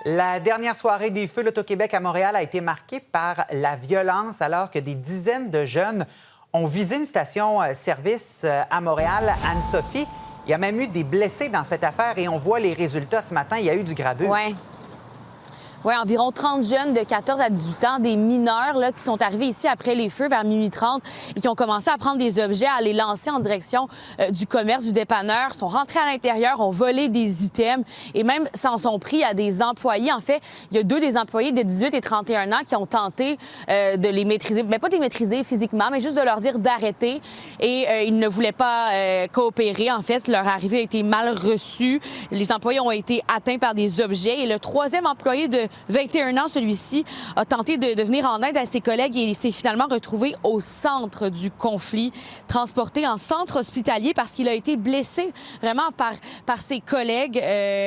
La dernière soirée des Feux l'Auto-Québec à Montréal a été marquée par la violence alors que des dizaines de jeunes ont visé une station-service à Montréal. Anne-Sophie, il y a même eu des blessés dans cette affaire et on voit les résultats ce matin. Il y a eu du grabuge. Oui, environ 30 jeunes de 14 à 18 ans, des mineurs là, qui sont arrivés ici après les feux vers minuit 30 et qui ont commencé à prendre des objets, à les lancer en direction du commerce, du dépanneur, sont rentrés à l'intérieur, ont volé des items et même s'en sont pris à des employés. En fait, il y a deux des employés de 18 et 31 ans qui ont tenté de les maîtriser, mais pas de les maîtriser physiquement, mais juste de leur dire d'arrêter et ils ne voulaient pas coopérer. En fait, leur arrivée a été mal reçue. Les employés ont été atteints par des objets et le troisième employé de 21 ans, celui-ci, a tenté de venir en aide à ses collègues et il s'est finalement retrouvé au centre du conflit, transporté en centre hospitalier parce qu'il a été blessé vraiment par ses collègues,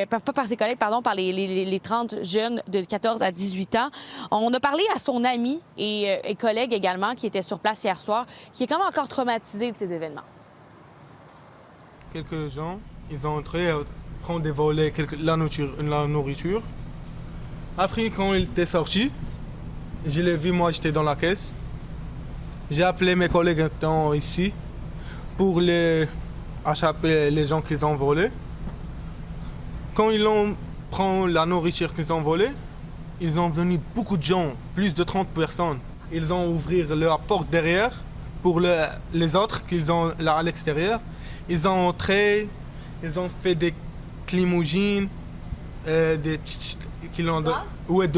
pas par ses collègues, pardon, par les 30 jeunes de 14 à 18 ans. On a parlé à son ami et collègue également qui était sur place hier soir, qui est quand même encore traumatisé de ces événements. Quelques gens, ils ont entré prendre des volets, la nourriture. Après, quand il était sorti, je l'ai vu, moi j'étais dans la caisse. J'ai appelé mes collègues ici pour les échapper les gens qu'ils ont volés. Quand ils ont pris la nourriture qu'ils ont volée, ils ont venu beaucoup de gens, plus de 30 personnes. Ils ont ouvert leur porte derrière pour les autres qu'ils ont là à l'extérieur. Ils ont entré, ils ont fait des limousines, de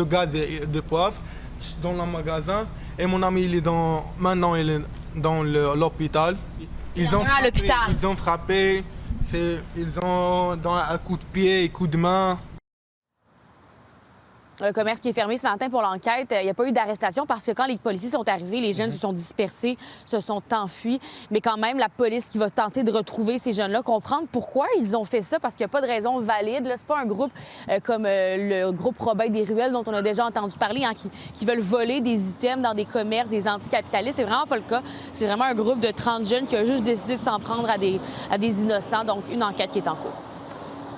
gaz et de poivre dans le magasin. Et mon ami, maintenant il est dans l'hôpital. Ils ont frappé, ils ont dans un coup de pied et coup de main. Le commerce qui est fermé ce matin pour l'enquête, il n'y a pas eu d'arrestation parce que quand les policiers sont arrivés, les jeunes se sont dispersés, se sont enfuis. Mais quand même, la police qui va tenter de retrouver ces jeunes-là, comprendre pourquoi ils ont fait ça, parce qu'il n'y a pas de raison valide. Ce n'est pas un groupe comme le groupe Robin des Ruelles dont on a déjà entendu parler, hein, qui veulent voler des items dans des commerces, des anticapitalistes. C'est vraiment pas le cas. C'est vraiment un groupe de 30 jeunes qui a juste décidé de s'en prendre à des innocents. Donc, une enquête qui est en cours.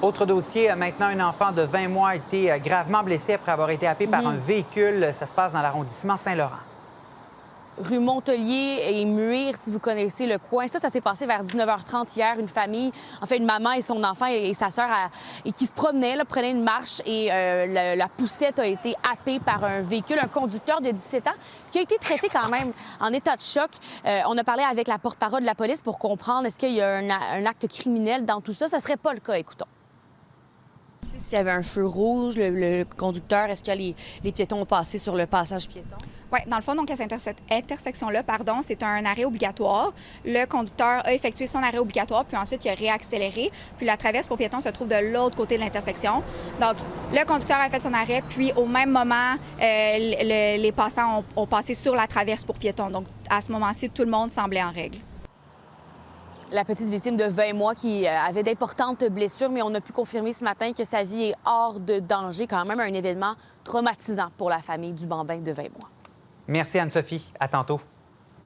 Autre dossier, maintenant, un enfant de 20 mois a été gravement blessé après avoir été happé par un véhicule. Ça se passe dans l'arrondissement Saint-Laurent. Rue Montelier et Muir, si vous connaissez le coin. Ça s'est passé vers 19h30 hier. Une famille, en fait, une maman et son enfant et sa sœur qui se promenaient, là, prenaient une marche et la poussette a été happée par un véhicule, un conducteur de 17 ans qui a été traité quand même en état de choc. On a parlé avec la porte-parole de la police pour comprendre est-ce qu'il y a un acte criminel dans tout ça. Ce ne serait pas le cas, écoutons. S'il y avait un feu rouge, le conducteur, est-ce que les piétons ont passé sur le passage piéton? Oui, dans le fond, donc, à cette intersection-là, c'est un arrêt obligatoire. Le conducteur a effectué son arrêt obligatoire, puis ensuite, il a réaccéléré. Puis la traverse pour piétons se trouve de l'autre côté de l'intersection. Donc, le conducteur a fait son arrêt, puis au même moment, les passants ont passé sur la traverse pour piétons. Donc, à ce moment-ci, tout le monde semblait en règle. La petite victime de 20 mois qui avait d'importantes blessures, mais on a pu confirmer ce matin que sa vie est hors de danger. Quand même un événement traumatisant pour la famille du bambin de 20 mois. Merci Anne-Sophie. À tantôt.